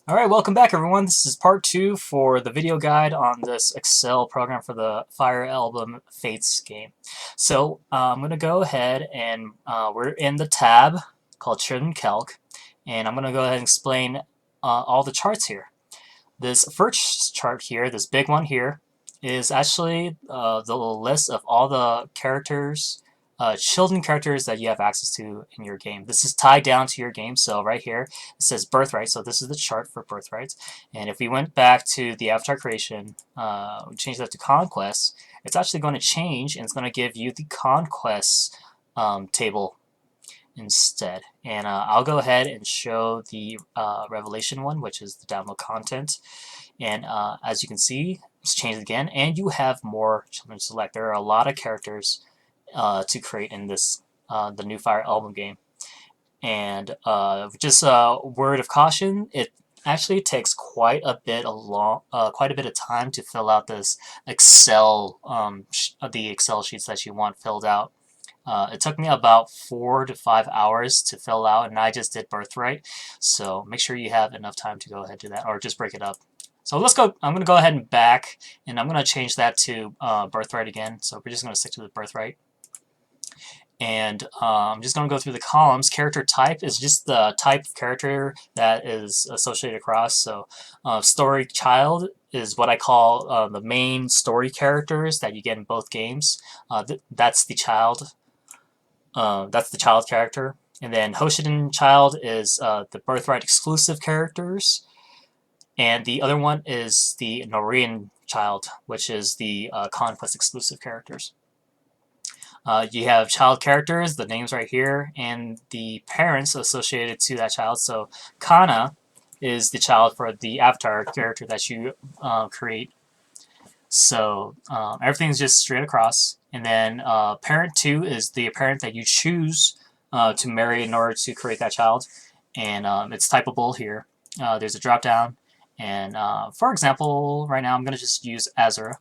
Alright, welcome back everyone. This is part 2 for the video guide on this Excel program for the Fire Emblem Fates game. So I'm going to go ahead and we're in the tab called Children Calc, and I'm going to go ahead and explain all the charts here. This first chart here, this big one here, is actually the list of all the characters, children characters that you have access to in your game. This is tied down to your game, so right here it says birthright, so this is the chart for birthrights. And if we went back to the avatar creation, we change that to conquest, it's actually going to change and it's going to give you the conquest table instead. And I'll go ahead and show the Revelation one, which is the download content. And as you can see, it's changed again, and you have more children to select. There are a lot of characters to create in this the new Fire Emblem game. And just a word of caution, it actually takes quite a bit of time to fill out this Excel the Excel sheets that you want filled out. It took me about 4 to 5 hours to fill out, and I just did birthright. So make sure you have enough time to go ahead and do that, or just break it up. So let's go. I'm going to go ahead and back, and I'm going to change that to birthright again. So we're just going to stick to the birthright. And I'm just going to go through the columns. Character type is just the type of character that is associated across. So story child is what I call the main story characters that you get in both games. That's the child. That's the child character. And then Hoshiden child is the birthright exclusive characters. And the other one is the Norian child, which is the conquest exclusive characters. You have child characters, the names right here, and the parents associated to that child. So Kana is the child for the avatar character that you create. So everything's just straight across. And then parent 2 is the parent that you choose to marry in order to create that child. And it's typable here. There's a drop down. And for example, right now I'm going to just use Azura.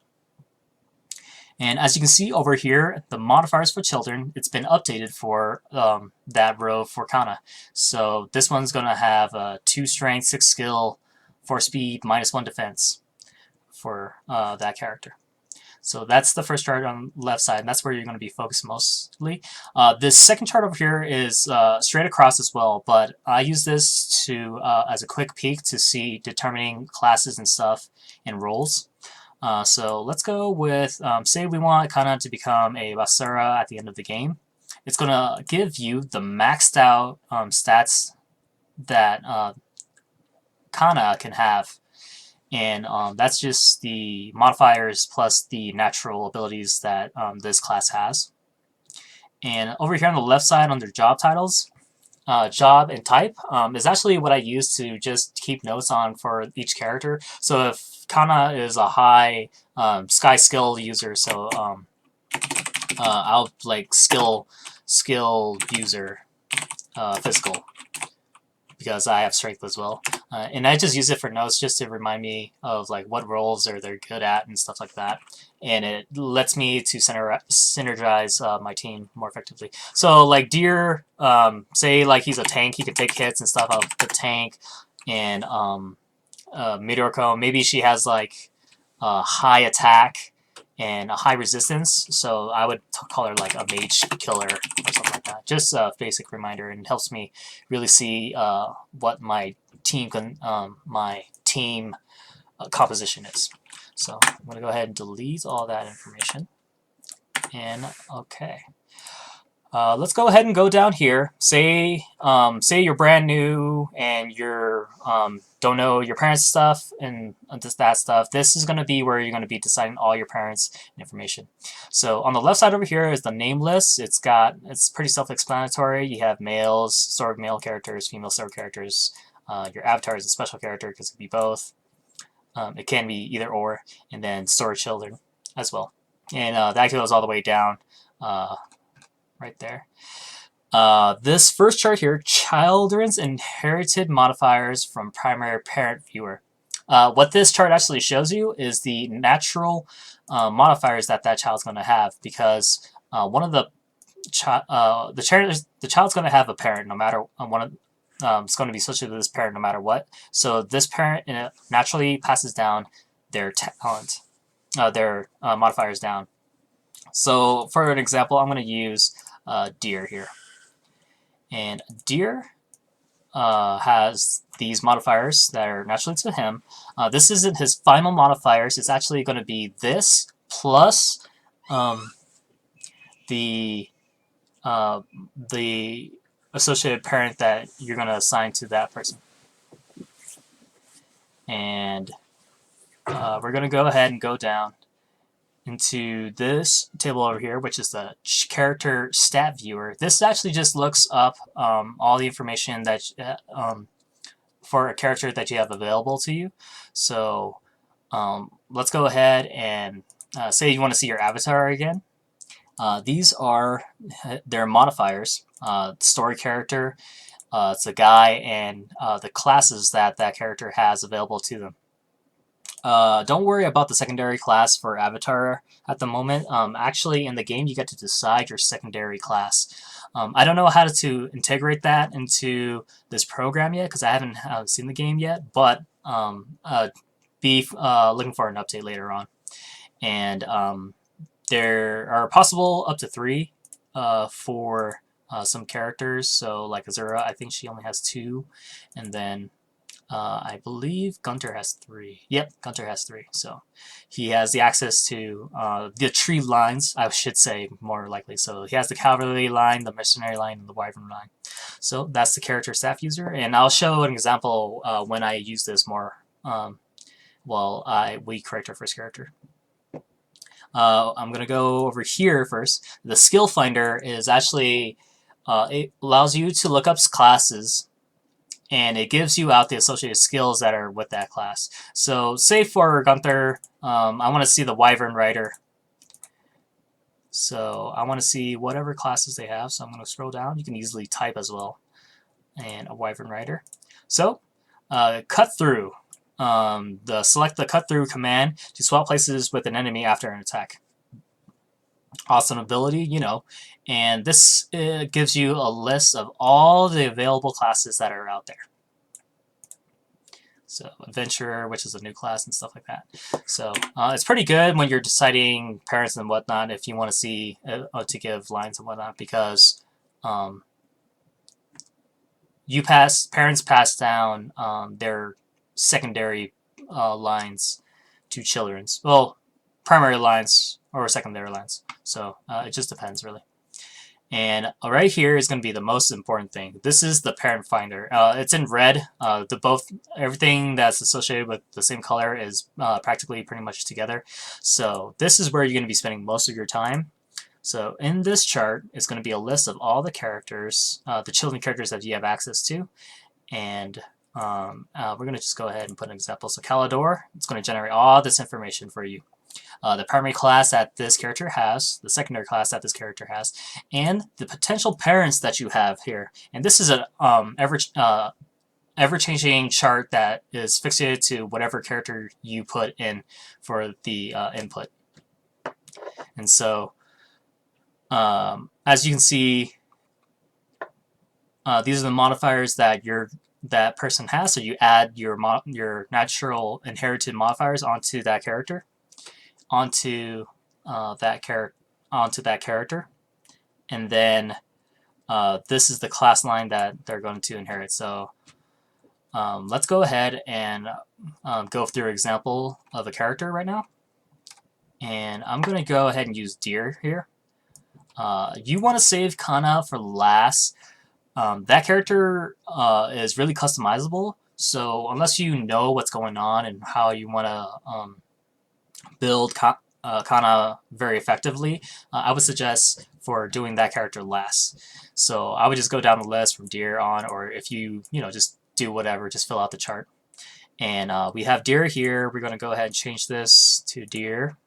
And as you can see over here, the modifiers for children, it's been updated for that row for Kana. So this one's going to have 2 strength, 6 skill, 4 speed, -1 defense for that character. So that's the first chart on the left side, and that's where you're going to be focused mostly. This second chart over here is straight across as well, but I use this to as a quick peek to see determining classes and stuff and roles. So let's go with, say we want Kana to become a Basura at the end of the game. It's going to give you the maxed out stats that Kana can have. And that's just the modifiers plus the natural abilities that this class has. And over here on the left side under job titles, job and type is actually what I use to just keep notes on for each character. So if Kana is a high sky skill user, so I'll like skill user physical, because I have strength as well. And I just use it for notes just to remind me of like what roles they're good at and stuff like that. And it lets me to synergize my team more effectively. So like Deer, say like he's a tank, he could take hits and stuff out of the tank. And Midoriko, maybe she has like high attack and a high resistance, so I would call her like a mage killer or something like that. Just a basic reminder, and helps me really see what my team composition is. So I'm gonna go ahead and delete all that information. And okay. Let's go ahead and go down here. Say you're brand new and you're don't know your parents' stuff and that stuff. This is going to be where you're going to be deciding all your parents' information. So on the left side over here is the name list. It's pretty self-explanatory. You have males, sword male characters, female sword characters. Your avatar is a special character because it could be both. It can be either or, and then sword children as well. And that goes all the way down. Right there. This first chart here, children's inherited modifiers from primary parent viewer. What this chart actually shows you is the natural modifiers that child's going to have, because one of the child's going to have a parent no matter it's going to be associated with this parent no matter what. So this parent naturally passes down their talent, their modifiers down. So for an example, I'm going to use deer here. And deer has these modifiers that are naturally to him. This isn't his final modifiers. It's actually going to be this plus the the associated parent that you're going to assign to that person. And we're going to go ahead and go down into this table over here, which is the character stat viewer. This actually just looks up all the information that for a character that you have available to you. So let's go ahead and say you want to see your avatar again. These are their modifiers. Story character, it's a guy, and the classes that that character has available to them. Don't worry about the secondary class for avatar at the moment. Actually, in the game, you get to decide your secondary class. I don't know how to integrate that into this program yet because I haven't seen the game yet, but be looking for an update later on. And there are possible up to 3 for some characters. So like Azura, I think she only has 2, and then I believe Gunter has 3. Yep, Gunter has 3. So he has the access to the tree lines, I should say, more likely. So he has the cavalry line, the mercenary line, and the wyvern line. So that's the character staff user, and I'll show an example when I use this more while we create our first character. I'm going to go over here first. The skill finder is actually, it allows you to look up classes, and it gives you out the associated skills that are with that class. So say for Gunther, I want to see the Wyvern Rider. So I want to see whatever classes they have. So I'm going to scroll down. You can easily type as well. And a Wyvern Rider. So cut through. Select the cut through command to swap places with an enemy after an attack. Awesome ability, you know. And this gives you a list of all the available classes that are out there. So Adventurer, which is a new class and stuff like that. So it's pretty good when you're deciding parents and whatnot, if you want to see to give lines and whatnot, because parents pass down their secondary lines to children's. Well, primary lines or secondary lines. So it just depends, really. And right here is going to be the most important thing. This is the parent finder. It's in red. Everything that's associated with the same color is practically pretty much together. So this is where you're going to be spending most of your time. So in this chart, it's going to be a list of all the characters, the children characters that you have access to. And we're going to just go ahead and put an example. So Calidor, it's going to generate all this information for you. The primary class that this character has, the secondary class that this character has, and the potential parents that you have here. And this is an ever-changing chart that is fixated to whatever character you put in for the input. And so, as you can see, these are the modifiers that that person has. So you add your natural inherited modifiers onto that character. Onto that character, and then this is the class line that they're going to inherit. So let's go ahead and go through an example of a character right now, and I'm going to go ahead and use Deer here. You want to save Kana for last. That character is really customizable, so unless you know what's going on and how you want to build Kana very effectively, I would suggest for doing that character last. So I would just go down the list from Deer on, or if you just do whatever, just fill out the chart. And we have Deer here. We're going to go ahead and change this to Deer.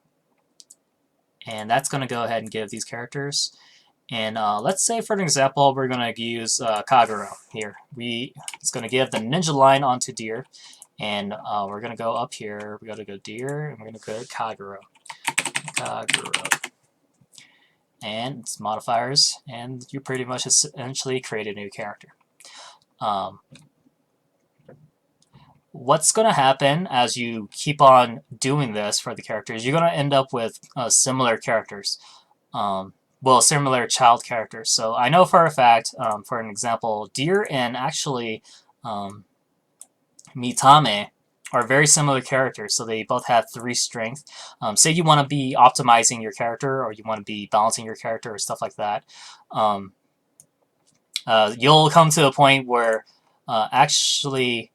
And that's going to go ahead and give these characters. And let's say, for an example, we're going to use Kagero here. It's going to give the ninja line onto Deer. And we're going to go up here. We got to go Deer, and we're going to go Kagero. And it's modifiers, and you pretty much essentially create a new character. Um, what's going to happen as you keep on doing this for the characters, you're going to end up with similar characters. Well, similar child characters. So I know for a fact, for an example, Deer and actually Mitame are very similar characters. So they both have 3 strength. Say you want to be optimizing your character, or you want to be balancing your character, or stuff like that. You'll come to a point where actually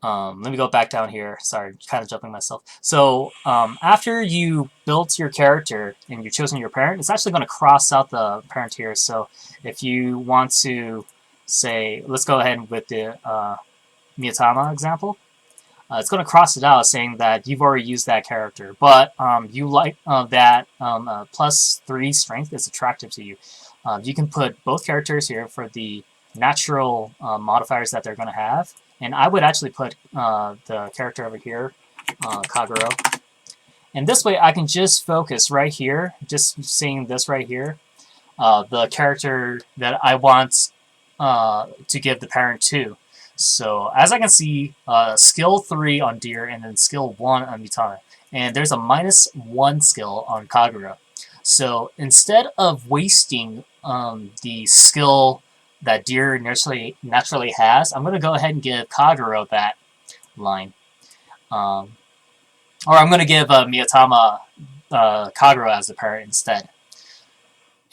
let me go back down here. Sorry, kind of jumping myself. So after you built your character and you've chosen your parent, it's actually going to cross out the parent here. So if you want to say, let's go ahead with the Miyatama example. It's going to cross it out saying that you've already used that character, but you like that +3 strength is attractive to you. You can put both characters here for the natural modifiers that they're going to have, and I would actually put the character over here, Kagero. And this way I can just focus right here, just seeing this right here, the character that I want to give the parent to. So as I can see, skill 3 on Deer and then skill 1 on Mitame. And there's a -1 skill on Kagura. So instead of wasting the skill that Deer naturally has, I'm going to go ahead and give Kagura that line. Or I'm going to give Miyatama Kagura as the parent instead.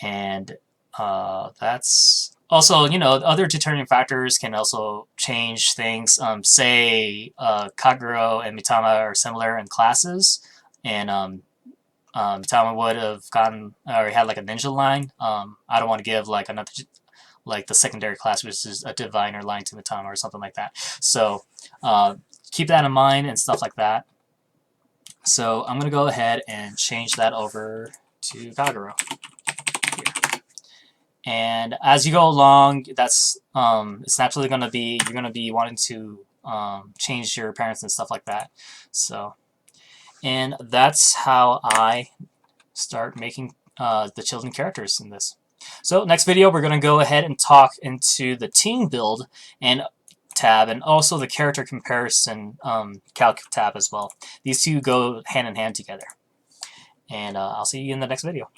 And that's also, other determining factors can also change things. Say Kaguro and Mitama are similar in classes, and Mitama would have gotten or had like a ninja line. I don't want to give like another, like the secondary class, which is a diviner line to Mitama or something like that. So keep that in mind and stuff like that. So I'm gonna go ahead and change that over to Kaguro. And as you go along, that's it's naturally going to be, you're going to be wanting to change your parents and stuff like that. So, and that's how I start making the children characters in this. So next video, we're going to go ahead and talk into the team build and tab, and also the character comparison calc tab as well. These two go hand in hand together. And I'll see you in the next video.